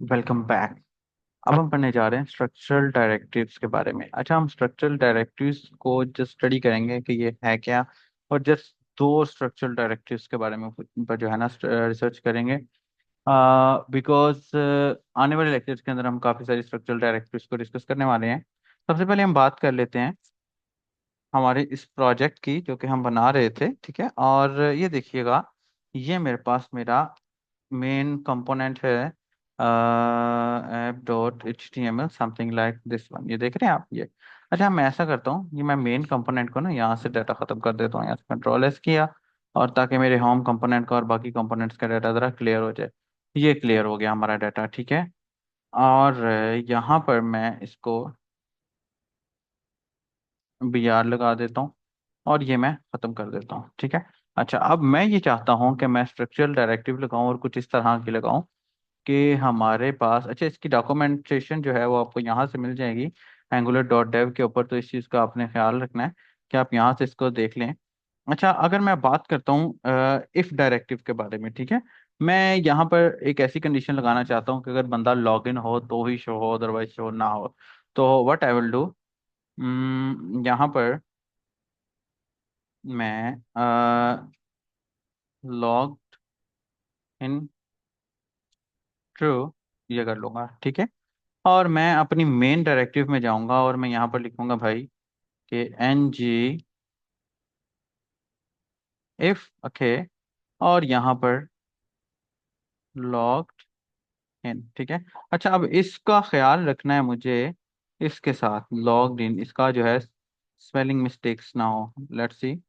Welcome back. अब हम पढ़ने जा रहे हैं स्ट्रक्चरल डायरेक्टिव्स के बारे में। अच्छा, हम स्ट्रक्चरल डायरेक्टिव्स को जस्ट स्टडी करेंगे कि ये है क्या, और जस्ट दो स्ट्रक्चरल डायरेक्टिव्स के बारे में पर जो है ना रिसर्च करेंगे। बिकॉज आने वाले लेक्चर्स के अंदर हम काफ़ी सारी स्ट्रक्चरल डायरेक्टिव्स को डिस्कस करने वाले हैं। सबसे पहले हम बात कर लेते हैं हमारे इस प्रोजेक्ट की जो कि हम बना रहे थे, ठीक है। और ये देखिएगा, ये मेरे पास मेरा मेन कंपोनेंट है, app dot H T M L something like this one. ये देख रहे हैं आप ये। अच्छा, मैं ऐसा करता हूँ, ये मैं मेन कंपोनेंट को ना यहाँ से डाटा खत्म कर देता हूँ, यहाँ से कंट्रोल एस किया, और ताकि मेरे होम कंपोनेंट का और बाकी कंपोनेंट्स का डाटा ज़रा क्लियर हो जाए। ये क्लियर हो गया हमारा डाटा, ठीक है। और यहाँ पर मैं इसको बी आर लगा देता हूँ, और ये मैं ख़त्म कर देता हूँ, ठीक है। अच्छा, अब मैं ये चाहता हूँ कि मैं स्ट्रक्चरल डायरेक्टिव लगाऊं, और कुछ इस तरह की लगाऊं कि हमारे पास, अच्छा, इसकी डॉक्यूमेंटेशन जो है वो आपको यहाँ से मिल जाएगी एंगुलर डॉट डेव के ऊपर। तो इस चीज़ का आपने ख्याल रखना है कि आप यहाँ से इसको देख लें। अच्छा, अगर मैं बात करता हूँ इफ डायरेक्टिव के बारे में, ठीक है। मैं यहाँ पर एक ऐसी कंडीशन लगाना चाहता हूँ कि अगर बंदा लॉग इन हो तो ही शो हो, अदरवाइज शो ना हो। तो व्हाट आई विल डू, यहाँ पर मैं लॉग इन ट्रू ये कर लूंगा, ठीक है। और मैं अपनी मेन डायरेक्टिव में जाऊंगा, और मैं यहाँ पर लिखूंगा भाई कि एन जी इफ, ओके, और यहाँ पर लॉग्ड इन, ठीक है। अच्छा, अब इसका ख्याल रखना है मुझे, इसके साथ लॉग्ड इन इसका जो है स्पेलिंग मिस्टेक्स ना हो। लेट्स सी,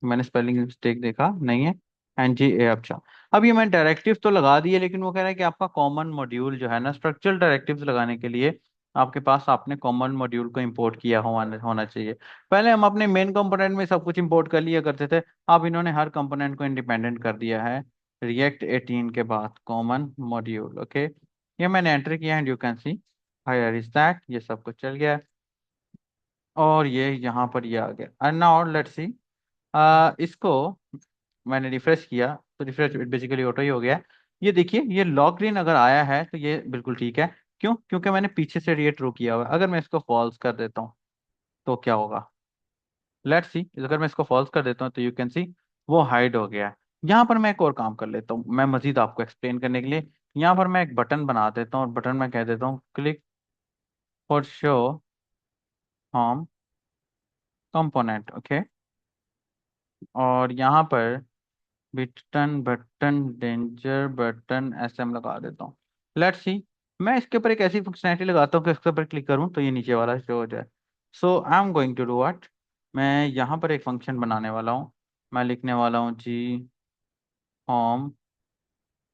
मैंने स्पेलिंग मिस्टेक देखा नहीं है। एन जी ए, अच्छा। अब ये मैं डायरेक्टिव तो लगा दिए, लेकिन वो कह रहा है कि आपका कॉमन मॉड्यूल जो है ना स्ट्रक्चरल डायरेक्टिव्स लगाने के लिए, आपके पास आपने कॉमन मॉड्यूल को इंपोर्ट किया होना होना चाहिए। पहले हम अपने मेन कंपोनेंट में सब कुछ इंपोर्ट कर लिया करते थे, अब इन्होंने हर कंपोनेंट को इंडिपेंडेंट कर दिया है। रिएक्ट 18 के बाद कॉमन मॉड्यूल, ओके। ये मैंने एंटर किया and you can see here is that, ये सब कुछ चल गया है। और ये यहाँ पर ये आ गया। एंड नाउ लेट्स सी, इसको मैंने रिफ्रेश किया, तो रिफ्रेश बेसिकली ऑटो ही हो गया। ये देखिए, ये लॉग ग्रीन अगर आया है तो ये बिल्कुल ठीक है। क्यों? क्योंकि मैंने पीछे से ये ट्रू किया हुआ है। अगर मैं इसको फॉल्स कर देता हूँ तो क्या होगा? लेट्स सी, अगर मैं इसको फॉल्स कर देता हूँ तो यू कैन सी वो हाइड हो गया है। यहाँ पर मैं एक और काम कर लेता हूँ, मैं मजीद आपको एक्सप्लेन करने के लिए यहाँ पर मैं एक बटन बना देता हूँ, और बटन में कह देता हूँ click for show home component, okay. और यहाँ पर बटन बटन डेंजर बटन ऐसे हम लगा देता हूँ। लेट्स सी, मैं इसके ऊपर एक ऐसी फंक्शनैलिटी लगाता हूँ कि इसके ऊपर क्लिक करूँ तो ये नीचे वाला शो हो जाए। So I am going to do what, मैं यहाँ पर एक फंक्शन बनाने वाला हूँ। मैं लिखने वाला हूँ जी होम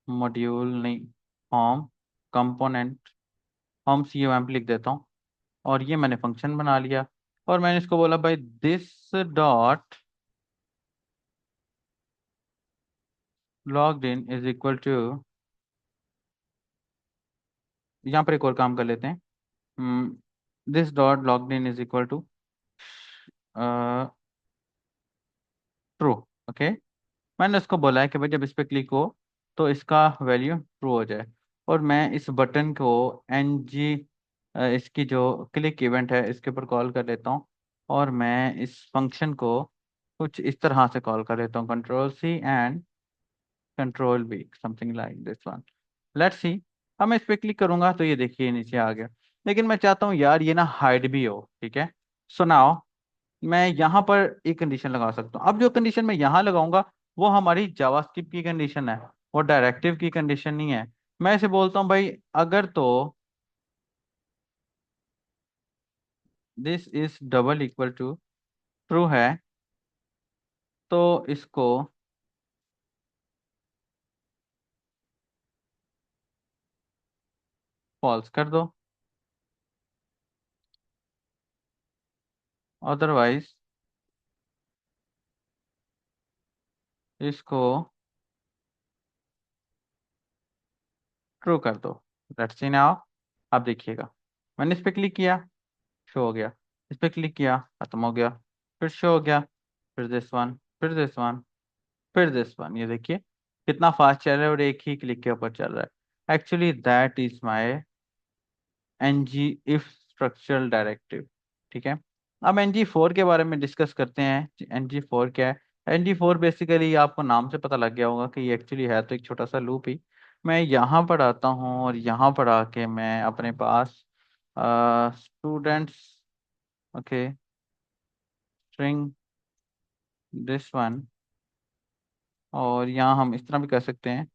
मॉड्यूल, नहीं, home component, home C M लिख देता हूँ। और ये मैंने फंक्शन बना लिया, और मैंने इसको बोला भाई this dot logged in is equal to, यहाँ पर एक और काम कर लेते हैं, this dot logged in is equal to true, okay. मैंने उसको बोला है कि भाई जब इस पे क्लिक हो तो इसका वैल्यू ट्रू हो जाए। और मैं इस बटन को एन जी, इसकी जो क्लिक इवेंट है इसके ऊपर कॉल कर लेता हूँ। और मैं इस फंक्शन को कुछ इस तरह से कॉल कर लेता हूँ, control C and control B, something like this one. Let's see, अब मैं इस पे क्लिक करूंगा तो ये देखिए नीचे आ गया। लेकिन मैं चाहता हूँ यार ये ना हाइड भी हो, ठीक है। सो नाउ मैं यहाँ पर एक कंडीशन लगा सकता हूँ। अब जो कंडीशन मैं यहाँ लगाऊंगा वो हमारी जावास्क्रिप्ट की कंडीशन है, वो डायरेक्टिव की कंडीशन नहीं है। मैं इसे बोलता हूँ भाई अगर तो this is double equal to true है तो इसको फॉल्स कर दो, अदरवाइज इसको ट्रू कर दो। लेट्स सी नाउ, आप देखिएगा, मैंने इस पे क्लिक किया, शो हो गया। इस पे क्लिक किया, खत्म हो गया। फिर शो हो गया, फिर दिस वन, फिर दिस वन, फिर दिस वन। ये देखिए कितना फास्ट चल रहा है, और एक ही क्लिक के ऊपर चल रहा है। Actually that is my NG if structural directive. ठीक है। अब NG4 के बारे में डिस्कस करते हैं। NG4 क्या है? NG4 बेसिकली आपको नाम से पता लग गया होगा कि ये एक्चुअली है तो एक छोटा सा लूप ही। मैं यहाँ पर आता हूँ और यहाँ पर आके मैं अपने पास students, okay, string this one, और यहाँ हम इस तरह भी कर सकते हैं,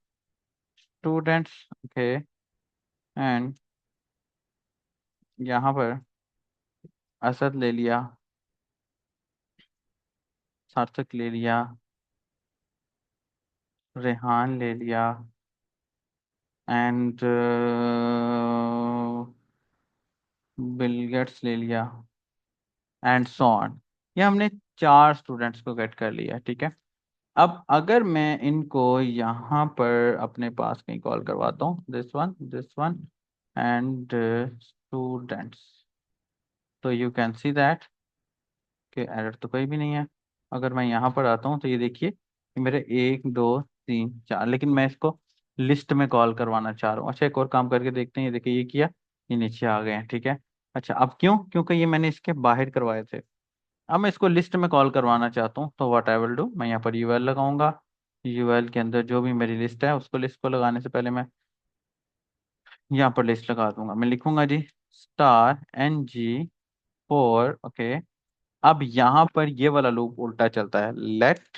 स्टूडेंट्स, ओके, एंड यहाँ पर असद ले लिया, सार्थक ले लिया, रेहान ले लिया, एंड बिल गेट्स ले लिया, एंड सो ऑन। ये हमने चार स्टूडेंट्स को गेट कर लिया। ठीक है। अब अगर मैं इनको यहाँ पर अपने पास कहीं कॉल करवाता हूँ, दिस वन एंड स्टूडेंट्स, तो यू कैन सी दैट कि एरर तो कोई भी नहीं है। अगर मैं यहाँ पर आता हूँ तो ये देखिए कि मेरे एक दो तीन चार, लेकिन मैं इसको लिस्ट में कॉल करवाना चाह रहा हूँ। अच्छा, एक और काम करके देखते हैं। ये देखिए, ये किया, ये नीचे आ गए हैं। ठीक है। अच्छा, अब क्यों? क्योंकि ये मैंने इसके बाहर करवाए थे। अब मैं इसको लिस्ट में कॉल करवाना चाहता हूँ, तो व्हाट आई विल डू, मैं यहाँ पर यूएल लगाऊंगा। यूएल के अंदर जो भी मेरी लिस्ट है, उसको लिस्ट को लगाने से पहले मैं यहाँ पर लिस्ट लगा दूंगा। मैं लिखूंगा जी star NG4, ओके। अब यहाँ पर ये वाला लूप उल्टा चलता है। लेट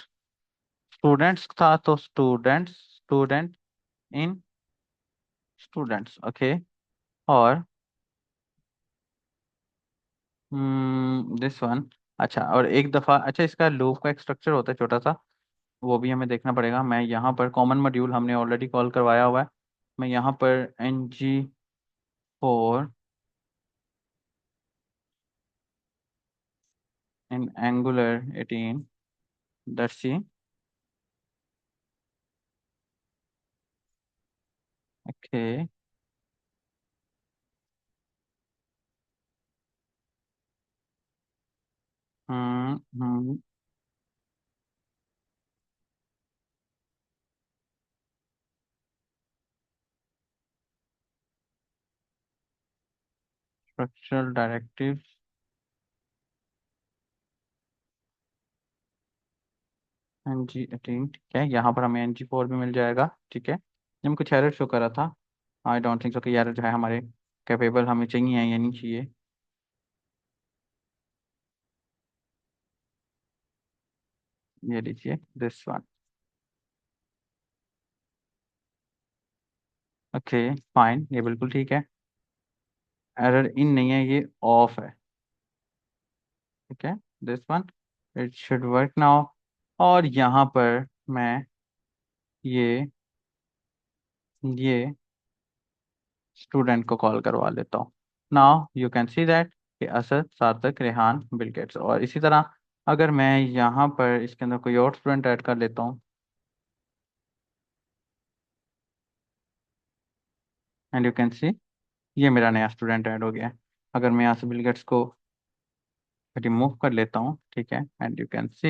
स्टूडेंट्स था तो students, student in students, okay, और दिस वन। अच्छा, और एक दफा, अच्छा, इसका लूप का एक स्ट्रक्चर होता है छोटा सा, वो भी हमें देखना पड़ेगा। मैं यहाँ पर कॉमन मॉड्यूल हमने ऑलरेडी कॉल करवाया हुआ है। मैं यहाँ पर NG4 इन Angular 18 दर्शी, ओके, हम्म, स्ट्रक्चरल डायरेक्टिव NG18, ठीक है। यहाँ पर हमें NG4 भी मिल जाएगा। ठीक है। ये हम कुछ एरर शो कर रहा था। आई डोंट थिंक सो कि एरर जो है हमारे कैपेबल हमें चाहिए या नहीं चाहिए। ये लीजिए दिस वन, ओके, फाइन, ये बिल्कुल ठीक है। एरर इन नहीं है, ये ऑफ है। ठीक है। This one, it should work now. और यहाँ पर मैं ये स्टूडेंट को कॉल करवा लेता हूँ। Now you can see that कि असद, सार्थक, रेहान, बिल गेट्स, और इसी तरह अगर मैं यहाँ पर इसके अंदर कोई और स्टूडेंट ऐड कर लेता हूँ, एंड यू कैन सी ये मेरा नया स्टूडेंट ऐड हो गया है। अगर मैं यहाँ से बिल गेट्स को रिमूव कर लेता हूँ, ठीक है, एंड यू कैन सी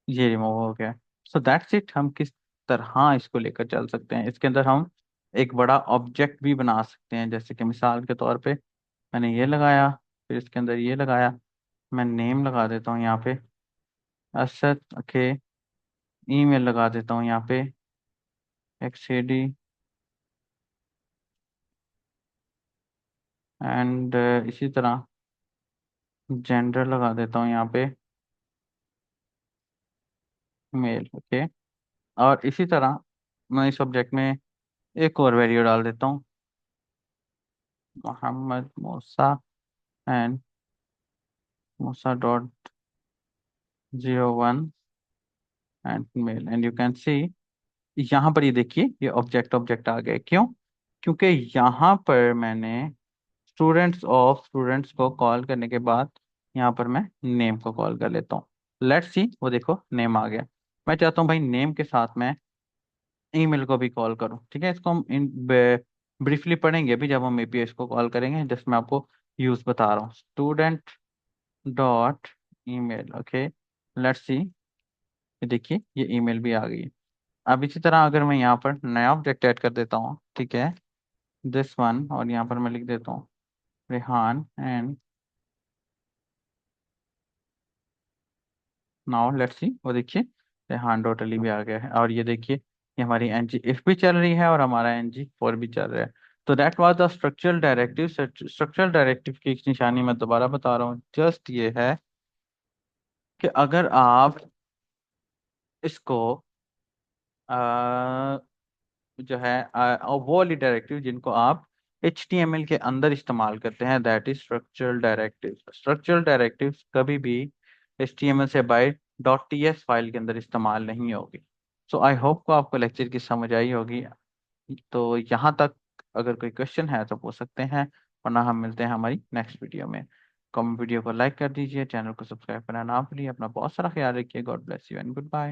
ये रिमूव हो गया। So that's it. हम किस तरह इसको लेकर चल सकते हैं, इसके अंदर हम एक बड़ा ऑब्जेक्ट भी बना सकते हैं। जैसे कि मिसाल के तौर पे मैंने ये लगाया, फिर इसके अंदर ये लगाया, मैं नेम लगा देता हूँ यहाँ पे असद, ओके, ईमेल लगा देता हूँ यहाँ पे XAD, एंड इसी तरह जेंडर लगा देता हूँ यहाँ पे मेल, ओके। और इसी तरह मैं इस ऑब्जेक्ट में एक और वैल्यू डाल देता हूँ, Mohammad Musa, and Musa dot 01 and mail, and you can see यहाँ पर ये देखिए ये ऑब्जेक्ट ऑब्जेक्ट आ गए। क्यों? क्योंकि यहाँ पर मैंने स्टूडेंट्स को कॉल करने के बाद यहाँ पर मैं नेम को कॉल कर लेता हूँ। लेट्स सी, वो देखो नेम आ गया। मैं चाहता हूँ भाई नेम के साथ मैं ईमेल को भी कॉल करूँ। ठीक है। इसको हम इन ब्रीफली पढ़ेंगे अभी जब हम API को कॉल करेंगे। जस्ट मैं आपको यूज बता रहा हूँ, student dot email, okay. Let's see, देखिए ये ईमेल भी आ गई है। अब इसी तरह अगर मैं यहाँ पर नया ऑब्जेक्ट ऐड कर देता हूँ, ठीक है, दिस वन, और यहाँ पर मैं लिख देता हूँ Rehan and now let's see, वो देखिए रेहान डॉट अली भी आ गया है। और ये देखिए ये हमारी एन जी इफ भी चल रही है और हमारा एन जी फोर भी चल रहा है। तो that was the structural directive. Structural directive की एक निशानी मैं दोबारा बता रहा हूँ, जस्ट ये है कि अगर आप इसको जो है और वो वाली डायरेक्टिव जिनको आप HTML के अंदर इस्तेमाल करते हैं, that is structural directive. Structural directive कभी भी HTML से बाय .ts फाइल के अंदर इस्तेमाल नहीं होगी। सो आई होप को आपको लेक्चर की समझ आई होगी। तो यहाँ तक अगर कोई क्वेश्चन है तो पूछ सकते हैं, वरना हम मिलते हैं हमारी नेक्स्ट वीडियो में। कम वीडियो को लाइक कर दीजिए, चैनल को सब्सक्राइब करना ना भूलिए। अपना बहुत सारा ख्याल रखिए। God bless you and good bye.